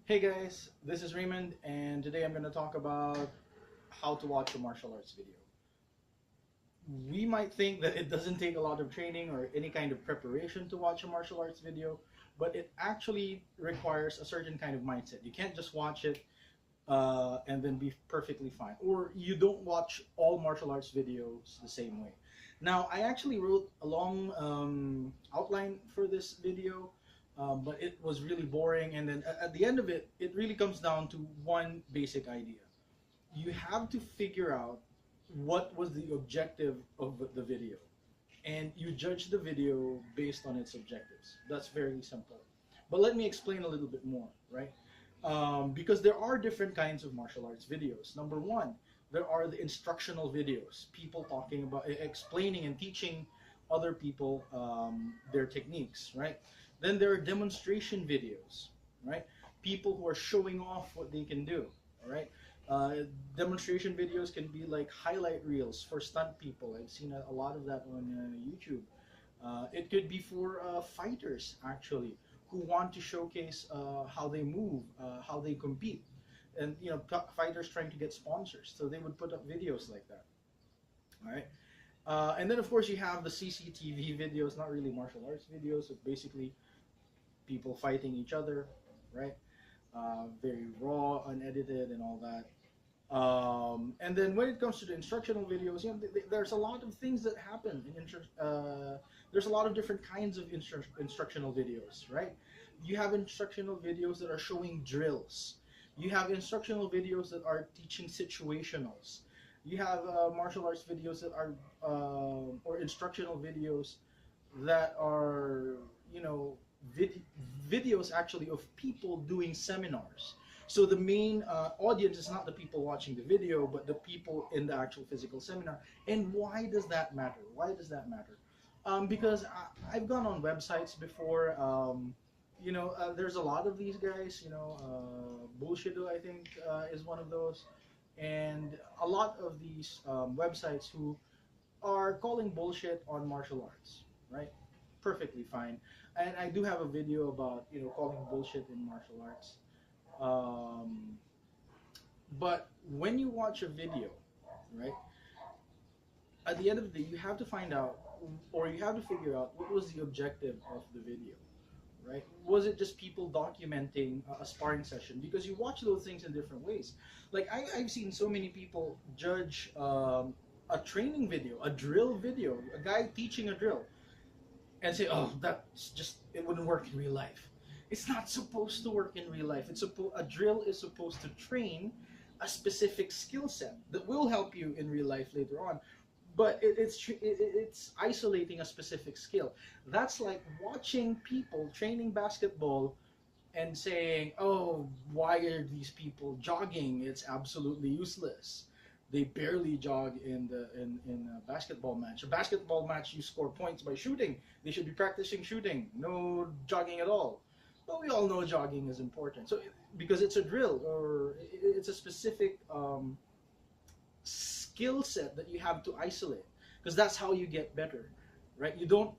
Hey guys, this is Raymond, and today I'm going to talk about how to watch a martial arts video. We might think that it doesn't take a lot of training or any kind of preparation to watch a martial arts video, but it actually requires a certain kind of mindset. You can't just watch it and then be perfectly fine, or you don't watch all martial arts videos the same way. Now, I actually wrote a long outline for this video, but it was really boring. And then at the end of it, it really comes down to one basic idea. You have to figure out what was the objective of the video, and you judge the video based on its objectives. That's very simple. But let me explain a little bit more, right? Because there are different kinds of martial arts videos. Number one, there are the instructional videos, people talking about, explaining and teaching other people their techniques, right? Then there are demonstration videos, right? People who are showing off what they can do, all right? Demonstration videos can be like highlight reels for stunt people. I've seen a lot of that on YouTube. It could be for fighters, actually, who want to showcase how they move, how they compete, and fighters trying to get sponsors, so they would put up videos like that. All right, and then of course you have the CCTV videos, not really martial arts videos, so basically people fighting each other, right? Very raw, unedited, and all that. And then when it comes to the instructional videos, there's a lot of things that happen there's a lot of different kinds of instructional videos, right? You have instructional videos that are showing drills. You have instructional videos that are teaching situationals. You have martial arts videos that are, or instructional videos that are, you know, vid- videos actually of people doing seminars. So the main audience is not the people watching the video, but the people in the actual physical seminar. And why does that matter? Why does that matter? Because I've gone on websites before. There's a lot of these guys. Bullshido, I think, is one of those, and a lot of these websites who are calling bullshit on martial arts, right? Perfectly fine. And I do have a video about calling bullshit in martial arts. Um, but when you watch a video, right, at the end of the day, you have to find out, or you have to figure out what was the objective of the video, right? Was it just people documenting a sparring session? Because you watch those things in different ways. Like I've seen so many people judge a training video, a drill video, a guy teaching a drill, and say, "Oh, that's just it wouldn't work in real life." It's not supposed to work in real life. A drill is supposed to train a specific skill set that will help you in real life later on. But it's isolating a specific skill. That's like watching people training basketball and saying, "Oh, why are these people jogging? It's absolutely useless. They barely jog in a basketball match. A basketball match, you score points by shooting. They should be practicing shooting. No jogging at all." But we all know jogging is important. So because it's a drill, or it's a specific skill set that you have to isolate, because that's how you get better, right? You don't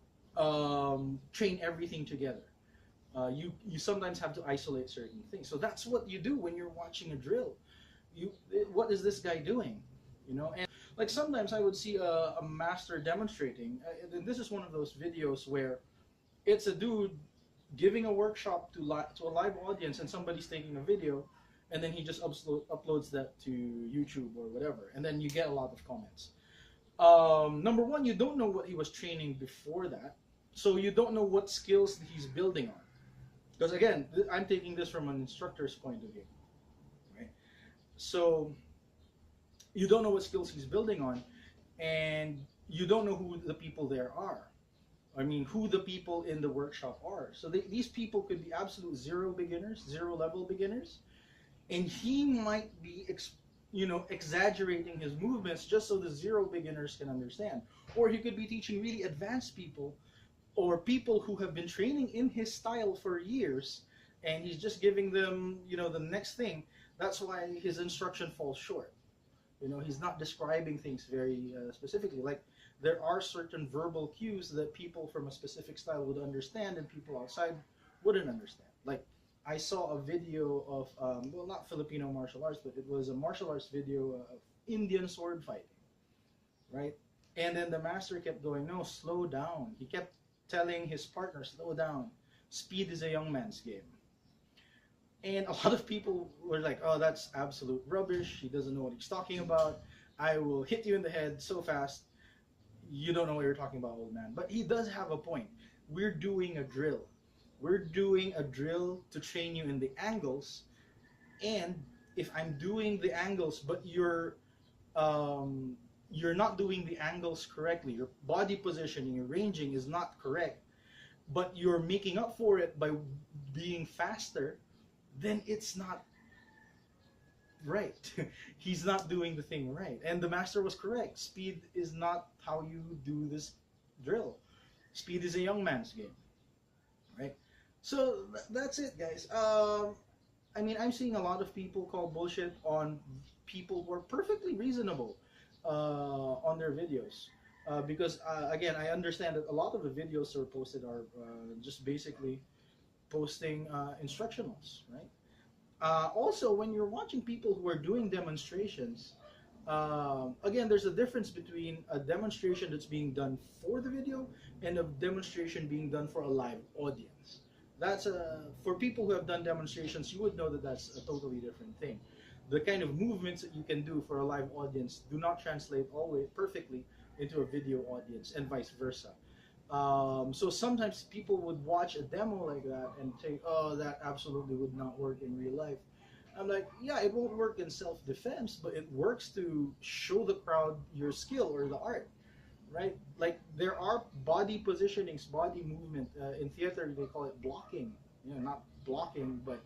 train everything together. You sometimes have to isolate certain things. So that's what you do when you're watching a drill. You What is this guy doing? And like sometimes I would see a master demonstrating. And this is one of those videos where it's a dude giving a workshop to a live audience, and somebody's taking a video, and then he just uploads that to YouTube or whatever, and then you get a lot of comments. Number one, you don't know what he was training before that, so you don't know what skills he's building on. Because again, I'm taking this from an instructor's point of view, right? So you don't know what skills he's building on, and you don't know who the people there are. I mean, who the people in the workshop are. So these people could be absolute zero beginners, zero level beginners, and he might be exaggerating his movements just so the zero beginners can understand. Or he could be teaching really advanced people, or people who have been training in his style for years, and he's just giving them the next thing. That's why his instruction falls short. He's not describing things very specifically. Like, there are certain verbal cues that people from a specific style would understand and people outside wouldn't understand. Like, I saw a video of, well, not Filipino martial arts, but it was a martial arts video of Indian sword fighting, right? And then the master kept going, no, slow down. He kept telling his partner, slow down. Speed is a young man's game. And a lot of people were like, oh, that's absolute rubbish. He doesn't know what he's talking about. I will hit you in the head so fast. You don't know what you're talking about, old man. But he does have a point. We're doing a drill. We're doing a drill to train you in the angles. And if I'm doing the angles, but you're not doing the angles correctly, your body positioning, your ranging is not correct, but you're making up for it by being faster, then it's not right. He's not doing the thing right. And the master was correct. Speed is not how you do this drill. Speed is a young man's game, right? So that's it, guys. I mean, I'm seeing a lot of people call bullshit on people who are perfectly reasonable on their videos. Because, again, I understand that a lot of the videos that are posted are just basically posting instructionals, right? Also, when you're watching people who are doing demonstrations, again, there's a difference between a demonstration that's being done for the video and a demonstration being done for a live audience. That's for people who have done demonstrations, you would know that that's a totally different thing. The kind of movements that you can do for a live audience do not translate always perfectly into a video audience, and vice versa. So sometimes people would watch a demo like that and think, oh, that absolutely would not work in real life. I'm like, yeah, it won't work in self-defense, but it works to show the crowd your skill or the art, right? Like there are body positionings, body movement. In theater, they call it blocking. You know, not blocking, but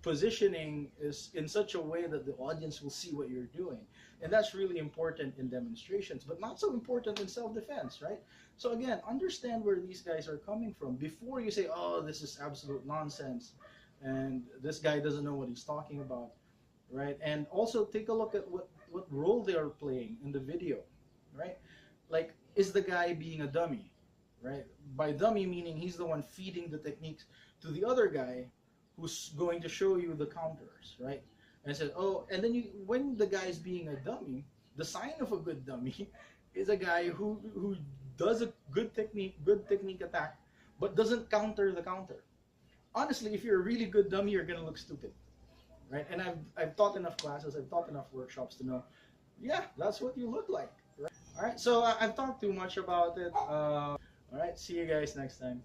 positioning is in such a way that the audience will see what you're doing. And that's really important in demonstrations, but not so important in self-defense, right? So again, understand where these guys are coming from before you say, oh, this is absolute nonsense and this guy doesn't know what he's talking about, right? And also take a look at what role they are playing in the video, right? Like, is the guy being a dummy, right? By dummy meaning he's the one feeding the techniques to the other guy who's going to show you the counters, right? And I said, oh, and then when the guy's being a dummy, the sign of a good dummy is a guy who does a good technique attack, but doesn't counter the counter. Honestly, if you're a really good dummy, you're gonna look stupid, right? And I've taught enough classes, I've taught enough workshops to know, yeah, that's what you look like, right? All right, so I've talked too much about it. All right, see you guys next time.